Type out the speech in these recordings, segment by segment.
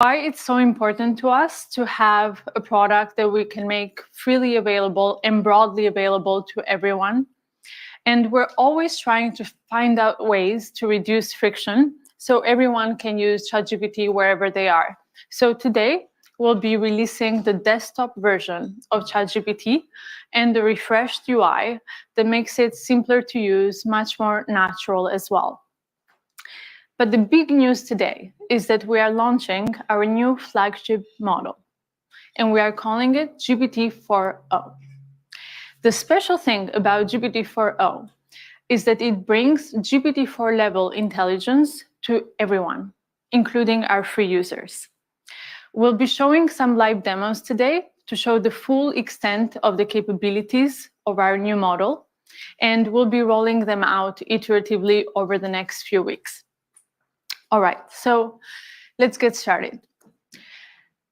Why it's so important to us to have a product that we can make freely available and broadly available to everyone. And we're always trying to find out ways to reduce friction so everyone can use ChatGPT wherever they are. So today, we'll be releasing the desktop version of ChatGPT and the refreshed UI that makes it simpler to use, much more natural as well. But the big news today is that we are launching our new flagship model, and we are calling it GPT-4o. The special thing about GPT-4o is that it brings GPT-4 level intelligence to everyone, including our free users. We'll be showing some live demos today to show the full extent of the capabilities of our new model, and we'll be rolling them out iteratively over the next few weeks. All right, so let's get started.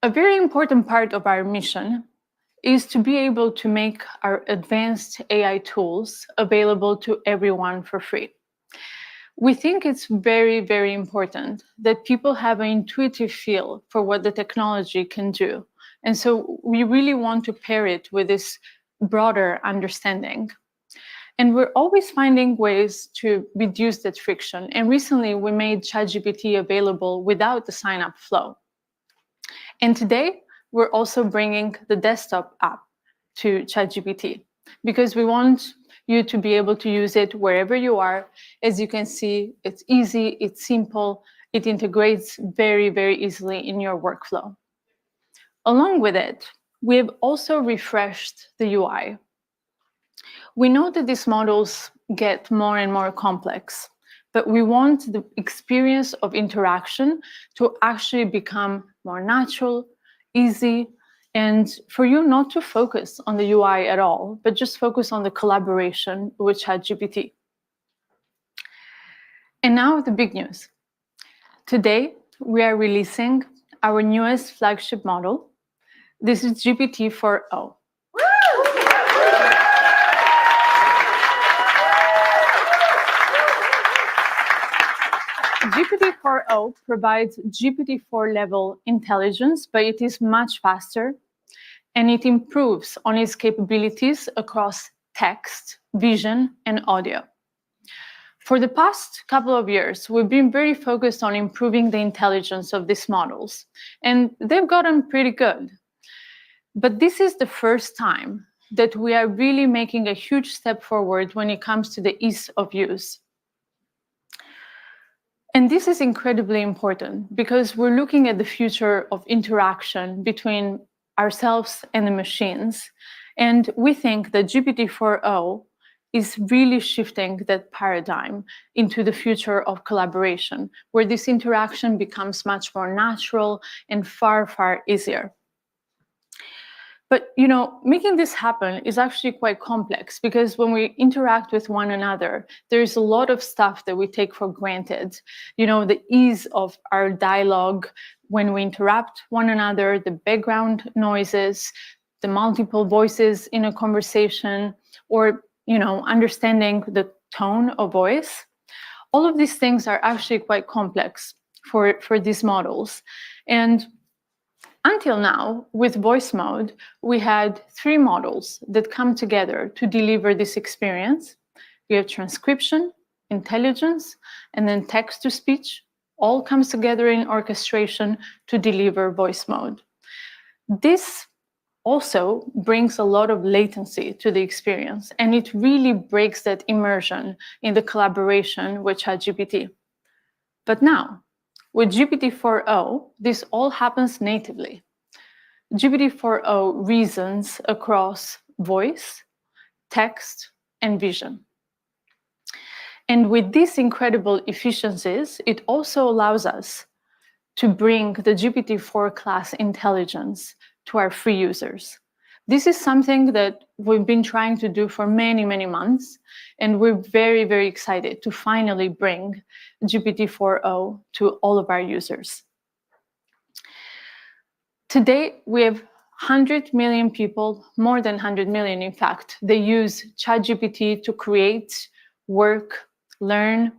A very important part of our mission is to be able to make our advanced AI tools available to everyone for free. We think it's very, very important that people have an intuitive feel for what the technology can do. And so we really want to pair it with this broader understanding. And we're always finding ways to reduce that friction. And recently, we made ChatGPT available without the sign-up flow. And today, we're also bringing the desktop app to ChatGPT because we want you to be able to use it wherever you are. As you can see, it's easy, it's simple, it integrates very, very easily in your workflow. Along with it, we have also refreshed the UI. We know that these models get more and more complex, but we want the experience of interaction to actually become more natural, easy, and for you not to focus on the UI at all, but just focus on the collaboration with ChatGPT. And now the big news. Today, we are releasing our newest flagship model. This is GPT-4o. GPT-4o provides GPT-4 level intelligence, but it is much faster, and it improves on its capabilities across text, vision, and audio. For the past couple of years, we've been very focused on improving the intelligence of these models, and they've gotten pretty good. But this is the first time that we are really making a huge step forward when it comes to the ease of use. And this is incredibly important because we're looking at the future of interaction between ourselves and the machines. And we think that GPT-4o is really shifting that paradigm into the future of collaboration, where this interaction becomes much more natural and far, far easier. But making this happen is actually quite complex because when we interact with one another, there's a lot of stuff that we take for granted. The ease of our dialogue when we interrupt one another, the background noises, the multiple voices in a conversation, or understanding the tone of voice. All of these things are actually quite complex for these models. And until now, with voice mode, we had 3 models that come together to deliver this experience. We have transcription, intelligence, and then text-to-speech. All comes together in orchestration to deliver voice mode. This also brings a lot of latency to the experience, and it really breaks that immersion in the collaboration with ChatGPT. But now, with GPT-4o, this all happens natively. GPT-4o reasons across voice, text, and vision. And with these incredible efficiencies, it also allows us to bring the GPT-4 class intelligence to our free users. This is something that we've been trying to do for many, many months, and we're very, very excited to finally bring GPT-4o to all of our users. Today, we have 100 million people, more than 100 million, in fact. They use ChatGPT to create, work, learn.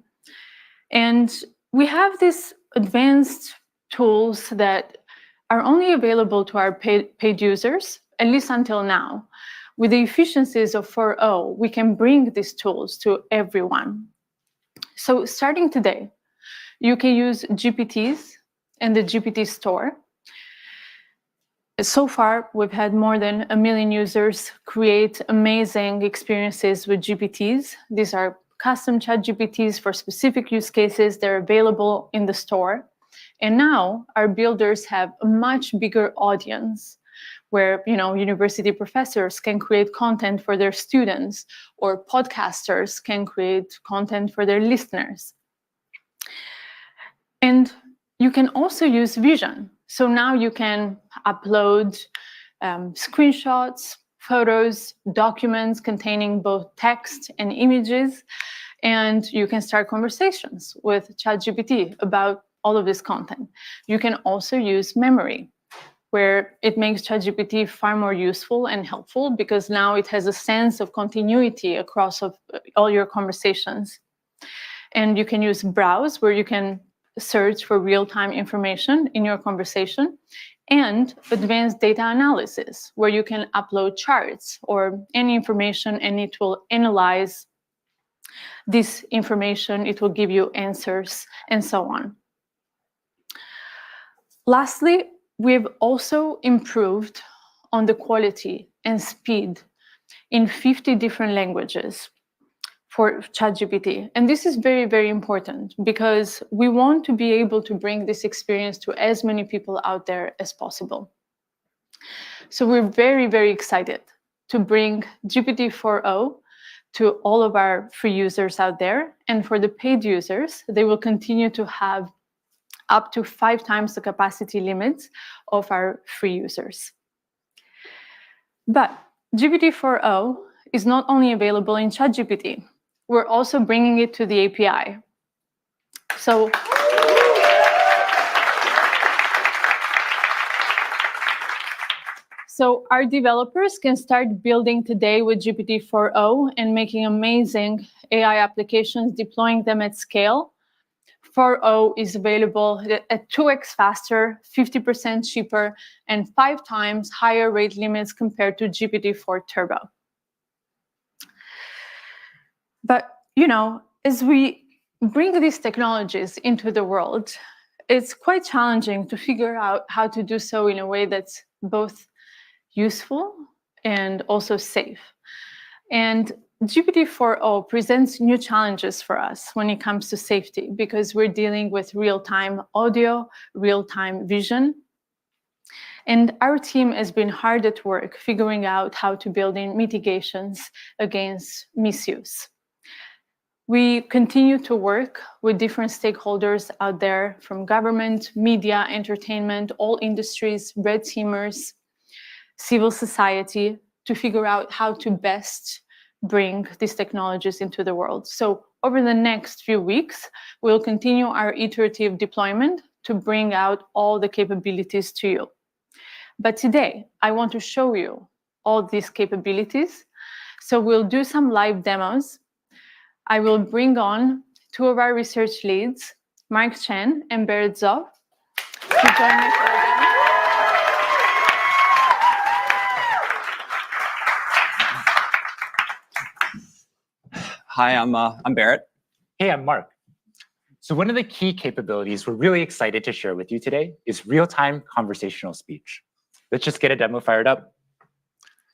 And we have these advanced tools that are only available to our paid users, at least until now. With the efficiencies of 4.0, we can bring these tools to everyone. So starting today, you can use GPTs and the GPT store. So far, we've had more than 1 million users create amazing experiences with GPTs. These are custom ChatGPTs for specific use cases. They're available in the store. And now our builders have a much bigger audience where university professors can create content for their students, or podcasters can create content for their listeners. And you can also use Vision. So now you can upload screenshots, photos, documents containing both text and images, and you can start conversations with ChatGPT about all of this content. You can also use memory, where it makes ChatGPT far more useful and helpful because now it has a sense of continuity across all your conversations. And you can use Browse, where you can search for real-time information in your conversation, and advanced data analysis, where you can upload charts or any information, and it will analyze this information, it will give you answers, and so on. Lastly, we've also improved on the quality and speed in 50 different languages for ChatGPT. And this is very, very important because we want to be able to bring this experience to as many people out there as possible. So we're very, very excited to bring GPT 4.0 to all of our free users out there. And for the paid users, they will continue to have up to 5 times the capacity limits of our free users. But GPT 4.0 is not only available in ChatGPT, we're also bringing it to the API. So our developers can start building today with GPT 4.0 and making amazing AI applications, deploying them at scale. 4.0 is available at 2x faster, 50% cheaper, and 5 times higher rate limits compared to GPT-4 Turbo. But, as we bring these technologies into the world, it's quite challenging to figure out how to do so in a way that's both useful and also safe. And GPT 4.0 presents new challenges for us when it comes to safety, because we're dealing with real-time audio, real-time vision. And our team has been hard at work figuring out how to build in mitigations against misuse. We continue to work with different stakeholders out there, from government, media, entertainment, all industries, red teamers, civil society, to figure out how to best bring these technologies into the world. So over the next few weeks, we'll continue our iterative deployment to bring out all the capabilities to you. But today, I want to show you all these capabilities. So we'll do some live demos. I will bring on 2 of our research leads, Mark Chen and Berit Zov, to join me for the demo. Hi, I'm Berit. Hey, I'm Mark. So one of the key capabilities we're really excited to share with you today is real-time conversational speech. Let's just get a demo fired up.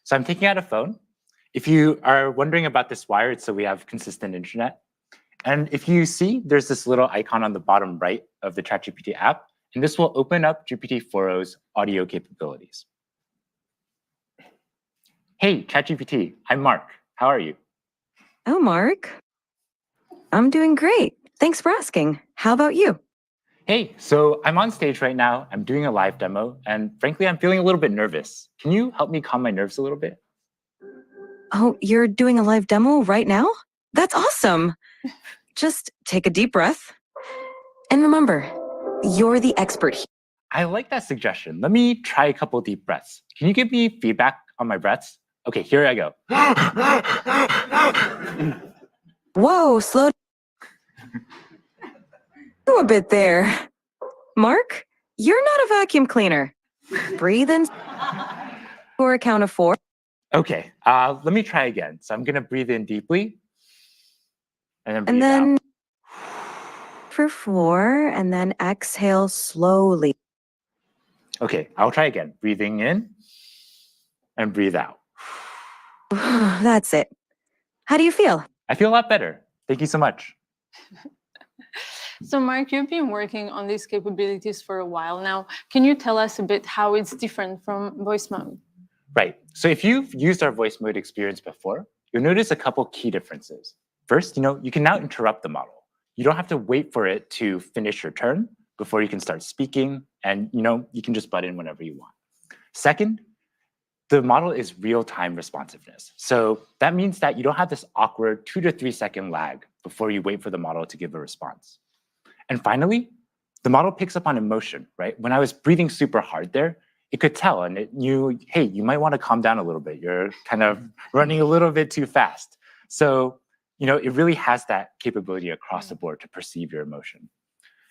So I'm taking out a phone. If you are wondering about this wire, it's so we have consistent internet. And if you see, there's this little icon on the bottom right of the ChatGPT app, and this will open up GPT 4.0's audio capabilities. Hey, ChatGPT, I'm Mark. How are you? Oh, Mark. I'm doing great. Thanks for asking. How about you? Hey, so I'm on stage right now. I'm doing a live demo, and frankly, I'm feeling a little bit nervous. Can you help me calm my nerves a little bit? Oh, you're doing a live demo right now? That's awesome. Just take a deep breath. And remember, you're the expert here. I like that suggestion. Let me try a couple deep breaths. Can you give me feedback on my breaths? Okay, here I go. Whoa, slow down a bit there. Mark, you're not a vacuum cleaner. Breathe in for a count of 4. Okay, let me try again. So I'm gonna breathe in deeply and then breathe And then out. for 4, and then exhale slowly. Okay, I'll try again. Breathing in and breathe out. That's it. How do you feel? I feel a lot better. Thank you so much. So Mark, you've been working on these capabilities for a while now. Can you tell us a bit how it's different from voice mode? Right, so if you've used our voice mode experience before, you'll notice a couple key differences. First, you can now interrupt the model. You don't have to wait for it to finish your turn before you can start speaking, and you can just butt in whenever you want. Second, the model is real-time responsiveness. So that means that you don't have this awkward 2 to 3 second lag before you wait for the model to give a response. And finally, the model picks up on emotion, right? When I was breathing super hard there, it could tell, and it knew, hey, you might want to calm down a little bit. You're kind of running a little bit too fast. So, it really has that capability across the board to perceive your emotion.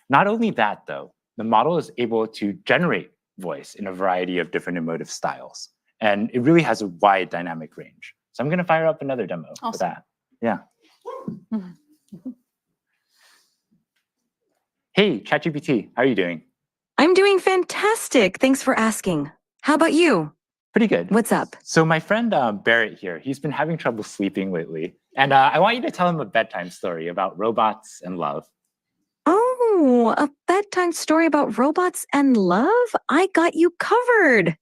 Not only that, though, the model is able to generate voice in a variety of different emotive styles. And it really has a wide dynamic range. So I'm going to fire up another demo for that. Yeah. Hey, ChatGPT, how are you doing? I'm doing fantastic. Thanks for asking. How about you? Pretty good. What's up? So my friend Barrett here, he's been having trouble sleeping lately. And I want you to tell him a bedtime story about robots and love. Oh, a bedtime story about robots and love? I got you covered.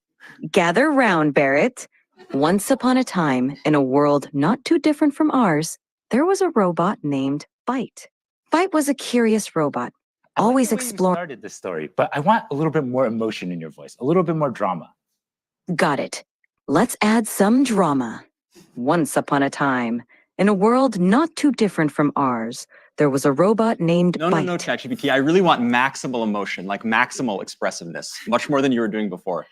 Gather round, Barrett. Once upon a time, in a world not too different from ours, there was a robot named Byte. Byte was a curious robot, always exploring. You started this story, but I want a little bit more emotion in your voice, a little bit more drama. Got it. Let's add some drama. Once upon a time, in a world not too different from ours, there was a robot named Byte. No, ChatGPT. I really want maximal emotion, like maximal expressiveness, much more than you were doing before.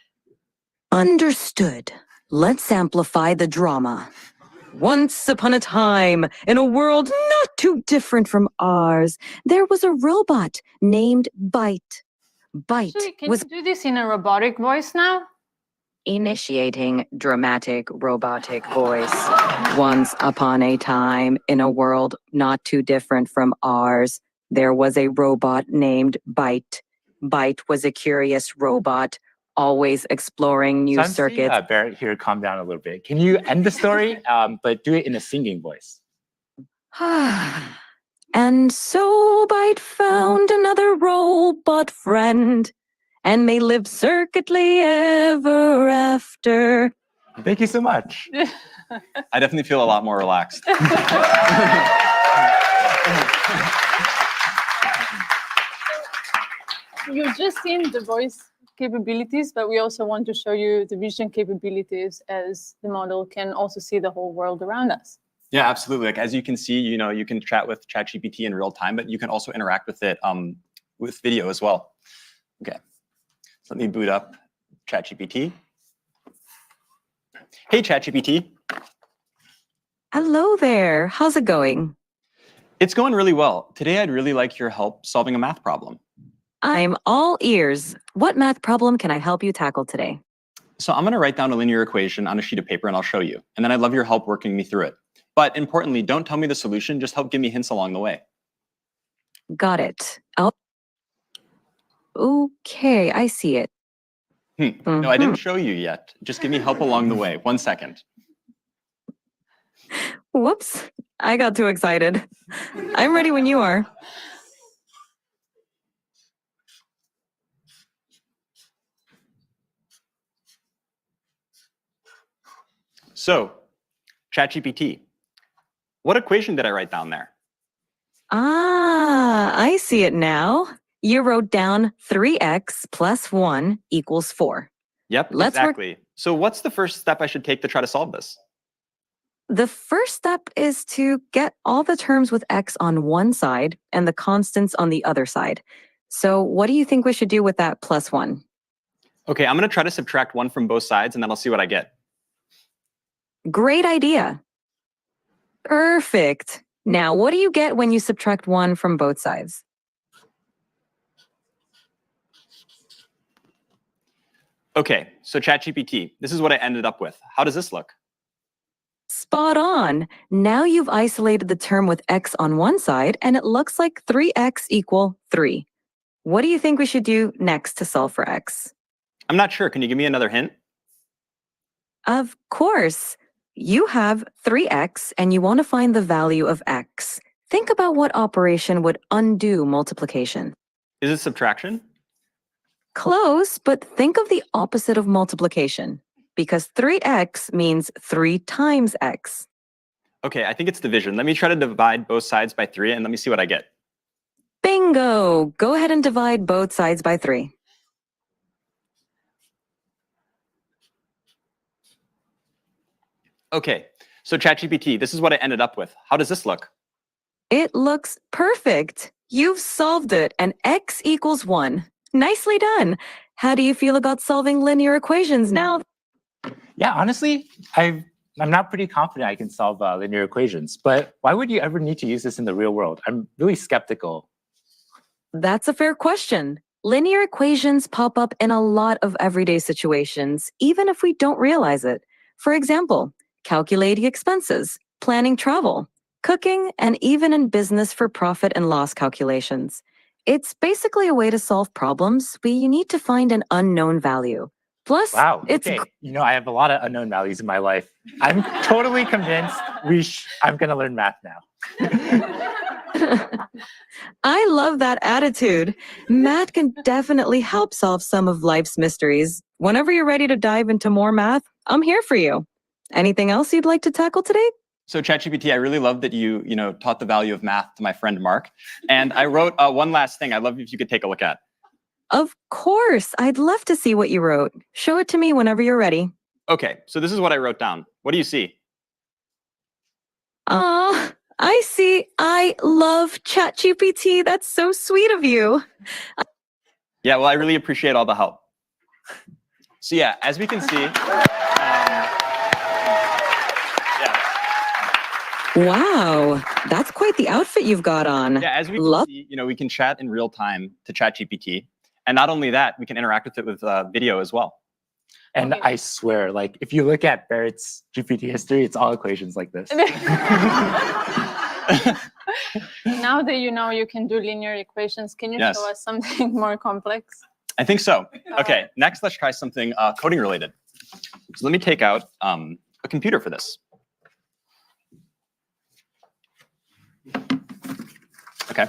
Understood. Let's amplify the drama. Once upon a time, in a world not too different from ours, there was a robot named Byte. Byte was... Can you do this in a robotic voice now? Initiating dramatic robotic voice. Once upon a time, in a world not too different from ours, there was a robot named Byte. Byte was a curious robot, always exploring new circuits. I'm seeing Barrett here, calm down a little bit. Can you end the story, but do it in a singing voice? And so Byte found another robot friend, and they lived circuitly ever after. Thank you so much. I definitely feel a lot more relaxed. You've just seen the voice capabilities, but we also want to show you the vision capabilities, as the model can also see the whole world around us. Yeah, absolutely. Like, as you can see, you can chat with ChatGPT in real time, but you can also interact with it with video as well. Okay, so let me boot up ChatGPT. Hey, ChatGPT. Hello there. How's it going? It's going really well. Today, I'd really like your help solving a math problem. I'm all ears. What math problem can I help you tackle today? So I'm going to write down a linear equation on a sheet of paper, and I'll show you. And then I'd love your help working me through it. But importantly, don't tell me the solution. Just help give me hints along the way. Got it. Okay, I see it. No, I didn't show you yet. Just give me help along the way. 1 second. Whoops, I got too excited. I'm ready when you are. So, ChatGPT, what equation did I write down there? Ah, I see it now. You wrote down 3x plus 1 equals 4. Yep, exactly. So what's the first step I should take to try to solve this? The first step is to get all the terms with x on one side and the constants on the other side. So what do you think we should do with that plus 1? Okay, I'm going to try to subtract 1 from both sides, and then I'll see what I get. Great idea. Perfect. Now, what do you get when you subtract 1 from both sides? Okay, so ChatGPT, this is what I ended up with. How does this look? Spot on. Now you've isolated the term with x on one side, and it looks like 3x equal 3. What do you think we should do next to solve for x? I'm not sure. Can you give me another hint? Of course. You have 3x, and you want to find the value of x. Think about what operation would undo multiplication. Is it subtraction? Close, but think of the opposite of multiplication, because 3x means 3 times x. Okay, I think it's division. Let me try to divide both sides by 3 and let me see what I get. Bingo! Go ahead and divide both sides by 3. Okay, so ChatGPT, this is what I ended up with. How does this look? It looks perfect. You've solved it, and x equals 1. Nicely done. How do you feel about solving linear equations now? Yeah, honestly, I'm not pretty confident I can solve linear equations, but why would you ever need to use this in the real world? I'm really skeptical. That's a fair question. Linear equations pop up in a lot of everyday situations, even if we don't realize it. For example, calculating expenses, planning travel, cooking, and even in business for profit and loss calculations. It's basically a way to solve problems where you need to find an unknown value. Plus, Wow, it's okay. I have a lot of unknown values in my life. I'm totally convinced I'm going to learn math now. I love that attitude. Math can definitely help solve some of life's mysteries. Whenever you're ready to dive into more math, I'm here for you. Anything else you'd like to tackle today? So ChatGPT, I really love that you taught the value of math to my friend Mark. And I wrote one last thing I'd love if you could take a look at. Of course. I'd love to see what you wrote. Show it to me whenever you're ready. Okay, so this is what I wrote down. What do you see? I see. I love ChatGPT. That's so sweet of you. Yeah, well, I really appreciate all the help. So yeah, as we can see, Wow, that's quite the outfit you've got on. yeah, as we can see, we can chat in real time to ChatGPT, and not only that, we can interact with it with video as well. And I swear, if you look at Barrett's GPT history, it's all equations like this. Now that you can do linear equations, can you show us something more complex? I think so. Okay, next let's try something coding related. So let me take out a computer for this. Okay,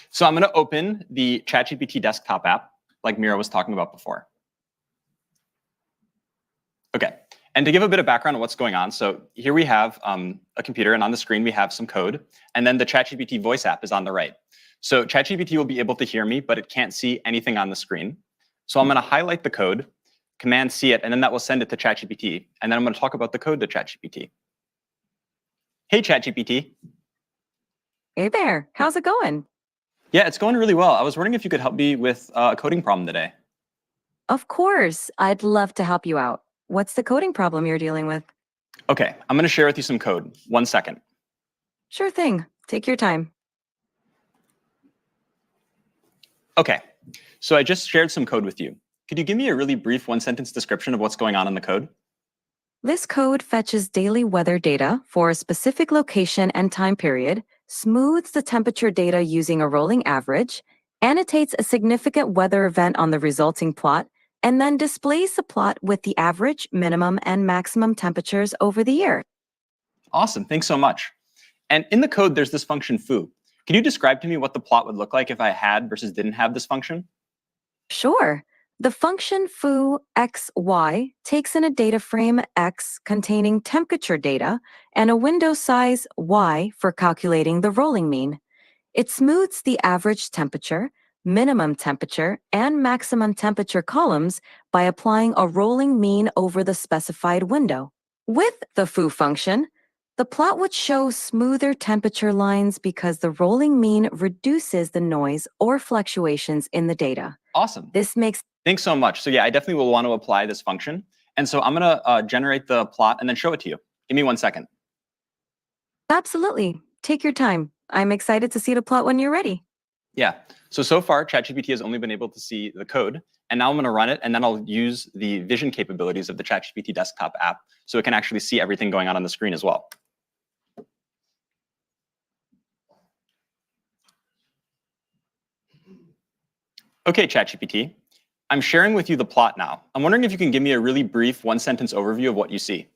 so I'm going to open the ChatGPT desktop app, like Mira was talking about before. Okay, and to give a bit of background on what's going on, so here we have a computer, and on the screen we have some code, and then the ChatGPT voice app is on the right. So ChatGPT will be able to hear me, but it can't see anything on the screen. So I'm going to highlight the code, Command-C it, and then that will send it to ChatGPT, and then I'm going to talk about the code to ChatGPT. Hey, ChatGPT. Hey there, how's it going? Yeah, it's going really well. I was wondering if you could help me with a coding problem today. Of course, I'd love to help you out. What's the coding problem you're dealing with? Okay, I'm going to share with you some code. 1 second. Sure thing. Take your time. Okay, so I just shared some code with you. Could you give me a really brief 1-sentence description of what's going on in the code? This code fetches daily weather data for a specific location and time period, smooths the temperature data using a rolling average, annotates a significant weather event on the resulting plot, and then displays the plot with the average, minimum, and maximum temperatures over the year. Awesome, thanks so much. And in the code, there's this function foo. Can you describe to me what the plot would look like if I had versus didn't have this function? Sure. The function foo xy takes in a data frame x containing temperature data and a window size y for calculating the rolling mean. It smooths the average temperature, minimum temperature, and maximum temperature columns by applying a rolling mean over the specified window. With the foo function, the plot would show smoother temperature lines because the rolling mean reduces the noise or fluctuations in the data. Awesome. This makes Thanks so much. So yeah, I definitely will want to apply this function. And so I'm going to generate the plot and then show it to you. Give me 1 second. Absolutely. Take your time. I'm excited to see the plot when you're ready. Yeah. So far, ChatGPT has only been able to see the code. And now I'm going to run it, and then I'll use the vision capabilities of the ChatGPT desktop app so it can actually see everything going on the screen as well. Okay, ChatGPT, I'm sharing with you the plot now. I'm wondering if you can give me a really brief one-sentence overview of what you see.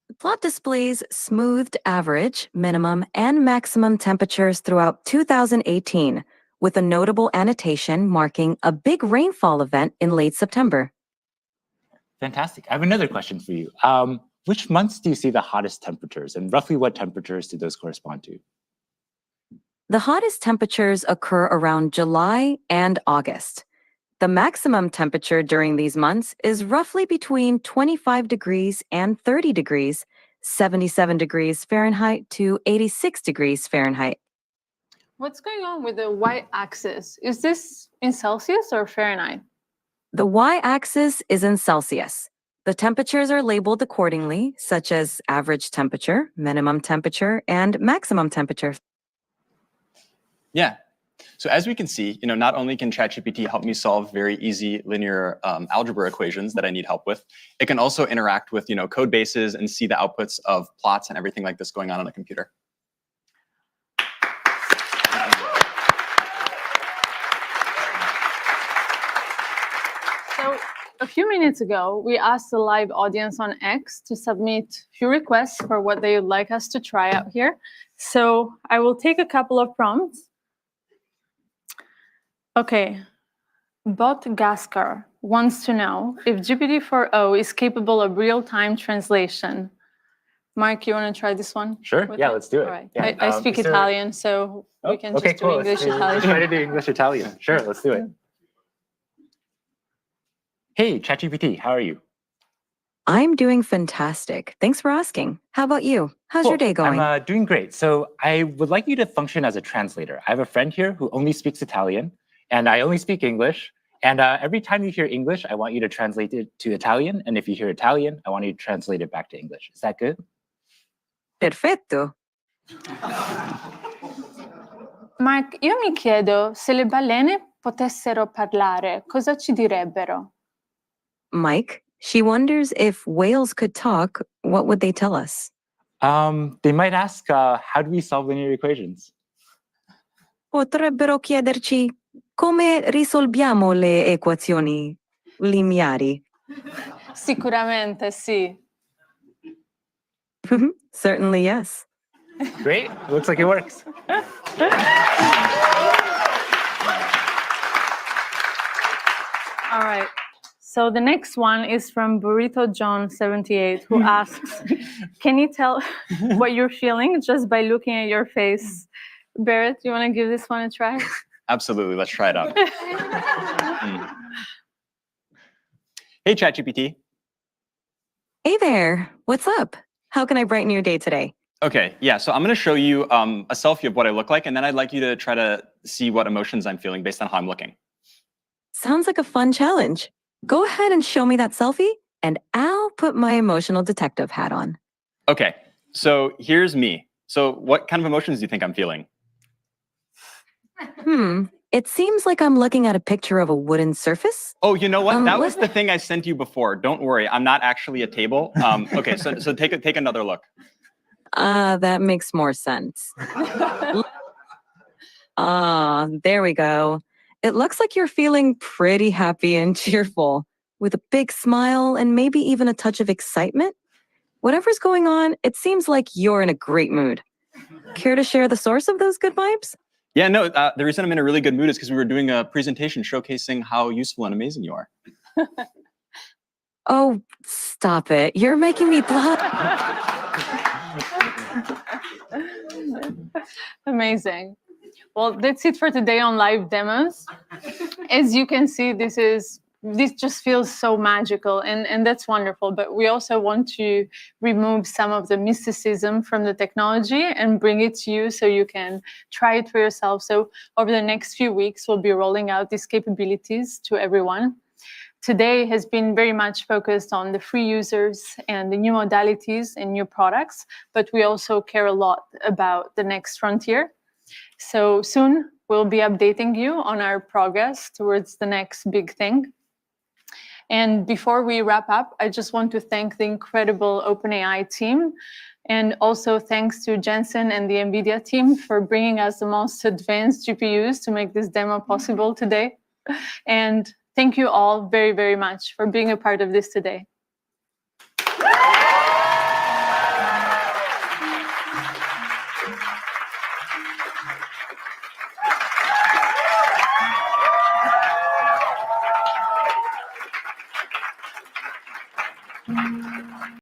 The plot displays smoothed average, minimum, and maximum temperatures throughout 2018, with a notable annotation marking a big rainfall event in late September. Fantastic. I have another question for you. Which months do you see the hottest temperatures, and roughly what temperatures do those correspond to? The hottest temperatures occur around July and August. The maximum temperature during these months is roughly between 25 degrees and 30 degrees, 77 degrees Fahrenheit to 86 degrees Fahrenheit. What's going on with the y-axis? Is this in Celsius or Fahrenheit? The y-axis is in Celsius. The temperatures are labeled accordingly, such as average temperature, minimum temperature, and maximum temperature. Yeah. So as we can see, not only can ChatGPT help me solve very easy linear algebra equations that I need help with, it can also interact with code bases and see the outputs of plots and everything like this going on a computer. So a few minutes ago, we asked the live audience on X to submit a few requests for what they would like us to try out here. So I will take a couple of prompts. Okay, Bot Gaskar wants to know if GPT-4o is capable of real-time translation. Mark, you want to try this one? Sure, yeah, let's do it. All right. Yeah, I speak Italian, so we can okay, just cool. do English, Italian. Let's try to do English-Italian. Sure, let's do it. Hey, ChatGPT, how are you? I'm doing fantastic. Thanks for asking. How about you? How's your day going? I'm doing great. So I would like you to function as a translator. I have a friend here who only speaks Italian, and I only speak English. And every time you hear English, I want you to translate it to Italian. And if you hear Italian, I want you to translate it back to English. Is that good? Perfetto. Mark, io mi chiedo se le balene potessero parlare, cosa ci direbbero? Mike, she wonders if whales could talk, what would they tell us? They might ask, how do we solve linear equations? Potrebbero chiederci come risolviamo le equazioni lineari. Sicuramente sì. Certainly, yes. Great, looks like it works. All right. So the next one is from Burrito John 78, who asks, can you tell what you're feeling just by looking at your face? Barrett, you want to give this one a try? Absolutely, let's try it out. Hey, ChatGPT. Hey there, what's up? How can I brighten your day today? Okay, yeah, so I'm going to show you a selfie of what I look like, and then I'd like you to try to see what emotions I'm feeling based on how I'm looking. Sounds like a fun challenge. Go ahead and show me that selfie, and I'll put my emotional detective hat on. Okay, so here's me. So what kind of emotions do you think I'm feeling? It seems like I'm looking at a picture of a wooden surface. Oh, you know what? That was the thing I sent you before. Don't worry, I'm not actually a table. Okay, so take another look. That makes more sense. There we go. It looks like you're feeling pretty happy and cheerful, with a big smile and maybe even a touch of excitement. Whatever's going on, it seems like you're in a great mood. Care to share the source of those good vibes? Yeah, no, the reason I'm in a really good mood is because we were doing a presentation showcasing how useful and amazing you are. Oh, stop it. You're making me blush. Amazing. Well, that's it for today on live demos. As you can see, this just feels so magical, and that's wonderful. But we also want to remove some of the mysticism from the technology and bring it to you so you can try it for yourself. So over the next few weeks, we'll be rolling out these capabilities to everyone. Today has been very much focused on the free users and the new modalities and new products, but we also care a lot about the next frontier. So soon, We'll be updating you on our progress towards the next big thing. And before we wrap up, I just want to thank the incredible OpenAI team. And also thanks to Jensen and the NVIDIA team for bringing us the most advanced GPUs to make this demo possible today. And thank you all very, very much for being a part of this today.